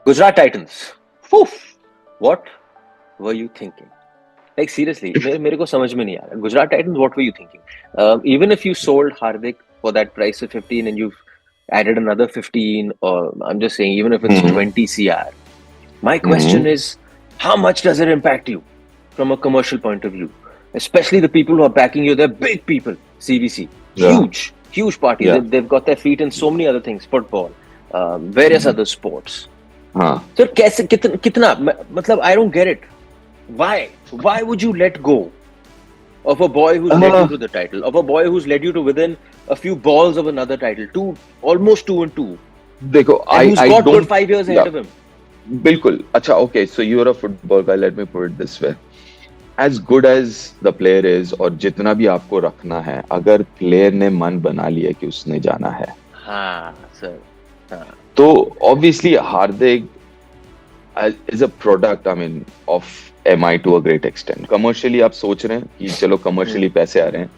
Gujarat Titans. Woof. What were you thinking? Like seriously, मेरे को समझ में नहीं आ रहा. Gujarat Titans, what were you thinking? Even if you sold Hardik for that price of 15 and you've added another 15, or I'm just saying, even if it's 20 CR, my question is, how much does it impact you from a commercial point of view? Especially the people who are backing you, they're big people. CVC, huge party. Yeah. They've got their feet in so many other things, football, various other sports. So कैसे कितना मतलब I don't get it. Why would you let go of a boy who's led you to the title, of a boy who's led you to within a few balls of another title, almost 2-2. देखो, and who's got good 5 years ahead of him. बिल्कुल. अच्छा, okay, so you're a football guy. Let me put it this way. As good as the player is, और जितना भी आपको रखना है, अगर प्लेयर ने मन बना लिया कि उसने जाना है, हाँ सर, हाँ. तो obviously Hardik is a product, I mean, of MI to a great extent. Commercially आप सोच रहे हैं कि चलो commercially पैसे आ रहे हैं,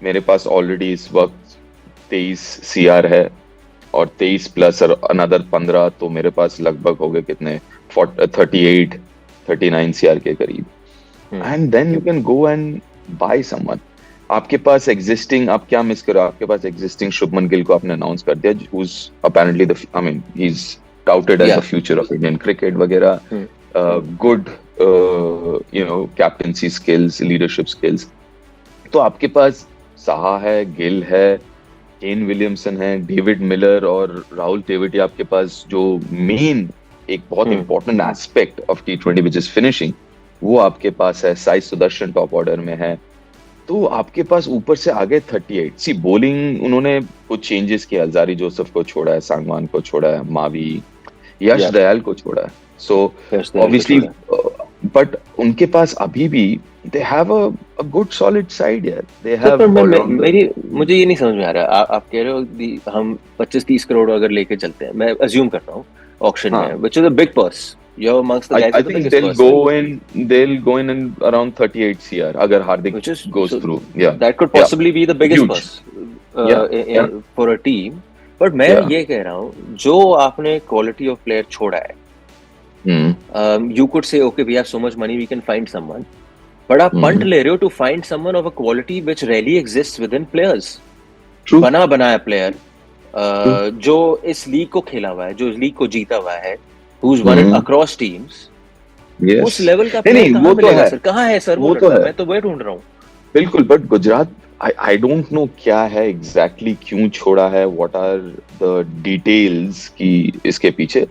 मेरे पास already इस वक्त 23 CR है और 23 प्लस another 15, तो मेरे पास लगभग हो गए कितने 38-39 CR के करीब. And then you can go and buy someone. आपके पास existing, आप क्या मिस करो, आपके पास existing शुभमन गिल को आपने अनाउंस कर दिया, who's apparently he's touted as the future of Indian cricket वगैरह. Good captaincy skills, leadership skills. तो आपके पास साहा है, गिल है, केन विलियमसन है, डेविड मिलर और राहुल तेवटी. आपके पास जो मेन एक बहुत important aspect of T20 which is finishing, वो आपके पास है. साई सुदर्शन टॉप ऑर्डर में है. तो आपके पास ऊपर से आगे 38. सी बोलिंग उन्होंने कुछ चेंजेस किया, अल्जारी जोसेफ को छोड़ा है, सांगवान को छोड़ा है, मावी, यश दयाल को छोड़ा है. सो ऑब्वियसली बट उनके पास अभी भी they have a good solid side यार. They have मुझे ये नहीं समझ में आ रहा. आप कह रहे हो हम 25-30 करोड़ अगर लेके चलते हैं, मैं अज्यूम करता हूँ ऑक्शन में, which is a big purse. You're amongst the guys with the biggest purse. They'll go in around 38 CR अगर हार्दिक goes through. Yeah, that could possibly be the biggest purse for a team. But मैं ये कह रहा हूँ, जो आपने quality of player छोड़ा है, you could say okay, we have so much money, we can find someone. But आप पंट ले रहे हो to find someone of a quality which rarely exists within players. True. बना बनाया प्लेयर जो इस लीग को खेला हुआ है, जो इस लीग को जीता हुआ है, who's won it across teams. Yes. उस लेवल का प्लेयर कहाँ मिलेगा सर? कहाँ है सर वो? मैं तो वही ढूंढ रहा हूँ. बिल्कुल. But Gujarat, I don't know क्या है exactly, क्यों छोड़ा है, what are the details की इसके पीछे.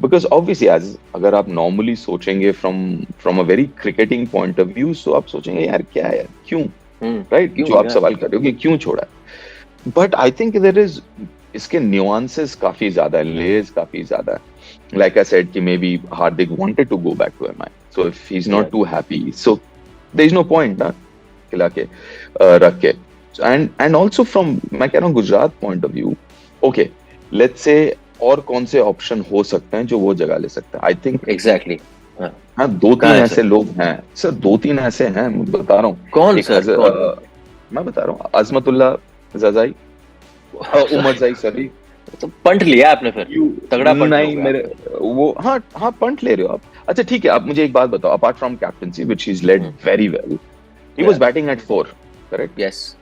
Because obviously अगर आप normally सोचेंगे from a very cricketing point of view, so आप सोचेंगे यार क्या है, क्यों, right? जो आप सवाल कर रहे हो कि क्यों छोड़ा है. But I think there is इसके nuances काफी ज्यादा है, layers काफी ज्यादा है. Like I said कि maybe Hardik wanted to go back to MI, so if he's not too happy, so there is no point ना खिला के रख के. And also from मैं कह रहा हूँ Gujarat point of view, okay, let's say और कौन से ऑप्शन हो सकते हैं जो वो जगह ले सकते हैं. I think exactly. हाँ, 2-3 ऐसे लोग हैं सर, 2-3 ऐसे हैं, मैं बता रहा हूँ. कौन सर? मैं बता रहा हूँ, अजमतुल्ला जजाई, उमर जाई सभी. तो पंट लिया आपने फिर? तगड़ा पंट नहीं मेरे वो. हाँ पंट ले रहे हो आप. अच्छा ठीक है, आप मुझे एक बात बताओ. Apart from captaincy which he is led very well, he was batting at 4, correct? Yes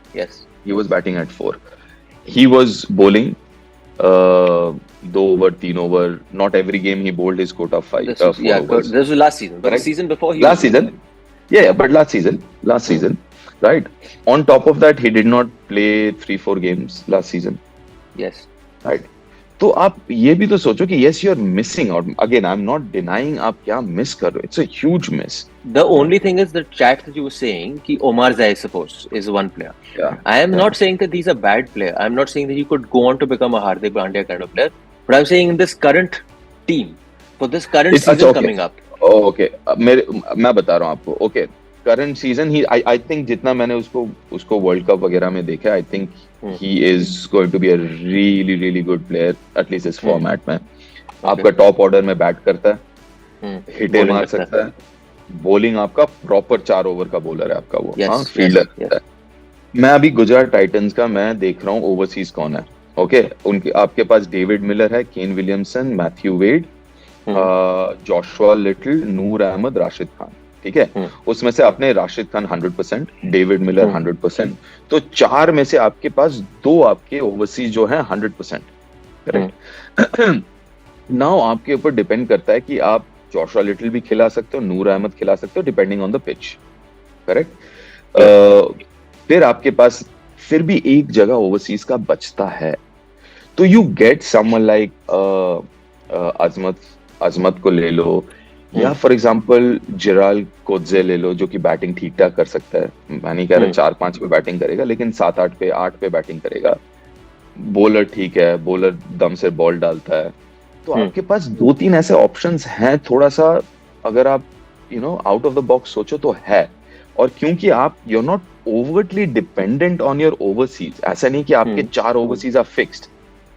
he was batting at 4. He was bowling 2 over, 3 over. Not every game he bowled his quota of 5. This was last season. But the season before he last season. Yeah, but last season, right? On top of that, he did not play 3-4 games last season. Yes. Right. तो आप ये भी तो सोचो कि yes, you are missing out. Again, I'm not denying आप क्या miss कर रहे हो. It's a huge miss. The only thing is the chat that you were saying कि Omar Zai, suppose, is one player. Yeah. I am not saying that he's a bad player. I'm not saying that he could go on to become a Hardik Pandya kind of player. But I'm saying in this current team, for this current season coming up. Oh, okay. मैं बता रहा हूँ आपको. Okay. Current season, I think जितना मैंने उसको world cup वगैरह में देखा, I think he is going to be a really really good player, at least इस फॉर्मेट में. आपका टॉप ऑर्डर में बैट करता है, हिटे मार सकता है, बॉलिंग आपका प्रॉपर 4 ओवर का बॉलर है आपका वो. हाँ, फील्डर. मैं अभी गुजरात टाइटंस का मैं देख रहा हूँ ओवरसीज कौन है. ओके, उनके आपके पास डेविड मिलर है, Kane Williamson, Matthew Wade, Joshua Little, Noor Ahmad, Rashid Khan, ठीक है। उसमें से आपने राशिद खान 100%, डेविड मिलर 100%, तो 4 में से आपके पास 2 आपके ओवरसीज जो हैं 100%, करेक्ट। नाउ आपके ऊपर डिपेंड करता है कि आप जोशुआ लिटिल भी खिला सकते हो, नूर अहमद खिला सकते हो, depending on the pitch, correct. फिर आपके पास फिर भी एक जगह ओवरसीज का बचता है, तो यू गेट समवन लाइक अजमत को ले लो, या फॉर एग्जांपल जिराल कोत्जे ले लो, जो कि बैटिंग ठीक ठाक कर सकता है। मैं नहीं कह रहा 4-5 पे बैटिंग करेगा, लेकिन 7-8 पे 8 पे बैटिंग करेगा। बॉलर ठीक है, बॉलर दम से बॉल डालता है। तो आपके पास 2-3 ऐसे ऑप्शंस हैं, थोड़ा सा अगर आप आउट ऑफ द बॉक्स सोचो तो है। और क्योंकि आप you are not overtly dependent on your overseas, ऐसा नहीं कि आपके 4 overseas are fixed.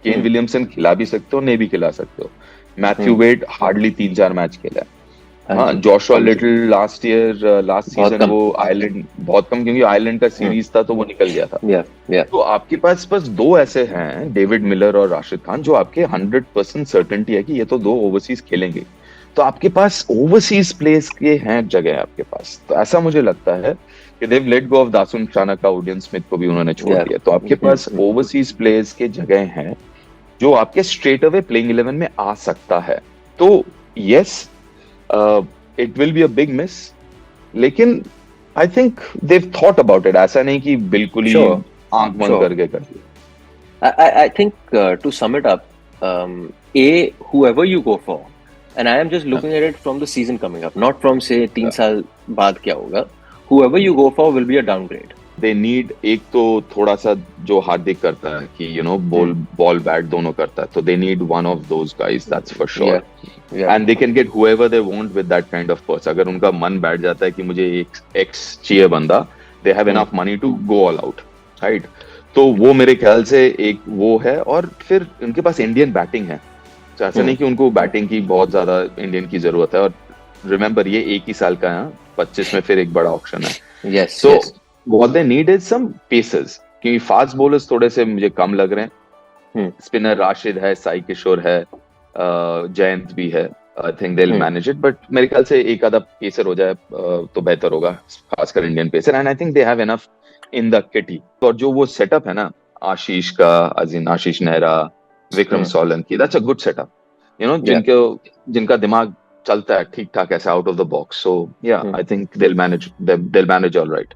Kane Williamson खिला भी सकते हो, नहीं भी खिला सकते हो। मैथ्यू वेड हार्डली 3-4 मैच खेला है। हाँ, जोशुआ लिटिल लास्ट सीजन वो आयरलैंड बहुत कम, क्योंकि आयरलैंड का सीरीज था तो वो निकल गया था। तो आपके पास बस 2 ऐसे हैं, डेविड मिलर और राशिद खान, जो आपके 100% सर्टेनिटी है कि ये तो 2 ओवरसीज खेलेंगे। तो आपके पास ओवरसीज प्लेस के हैं जगह आपके पास। तो ऐसा मुझे लगता है कि they let go of Dasun Shanaka, Odean Smith को भी उन्होंने छोड़ दिया। तो आपके पास ओवरसीज प्लेयर्स के जगह हैं जो आपके स्ट्रेट अवे प्लेइंग 11 में आ सकता है। तो yes, it will be a big miss, लेकिन I think they thought about it. ऐसा नहीं कि बिल्कुल ही आंख बंद करके कर दिया। I think to sum it up, whoever you go for, and I am just looking at it from the season coming up, not from say 3 साल बाद क्या होगा. Whoever you go for will be a downgrade. They need एक तो थोड़ा सा जो हार्दिक करता है कि बॉल बैट दोनों करता है, तो they need one of those guys, that's for sure. And they can get whoever they want with that kind of purse. अगर उनका मन बैठ जाता है कि मुझे एक X चाहिए बंदा, they have enough money to go all out, right? तो वो मेरे ख्याल से एक वो है। और फिर उनके पास इंडियन बैटिंग है, तो ऐसा नहीं कि उनको बैटिंग की बहुत ज्यादा इंडियन की जरूरत है। और रिमेंबर ये 1 ही साल का है, 25 में फिर एक बड़ा ऑप्शन है। Yes, so yes. what they need is some paces, क्योंकि फास्ट बॉलर्स थोड़े से मुझे कम लग रहे हैं। स्पिनर राशिद है, साई किशोर है, जयंत भी है। आई think they will manage it, but मेरे ख्याल से एक आधा पेसर हो जाए तो बेहतर होगा, खासकर Indian pacer. And I think they have enough in the kitty. और जो वो सेटअप है ना आशीष का, Ashish Nehra, Vikram Solanki, that's a good setup, जिनका दिमाग चलता है ठीक ठाक ऐसा out of the box. So yeah I think they'll manage all right.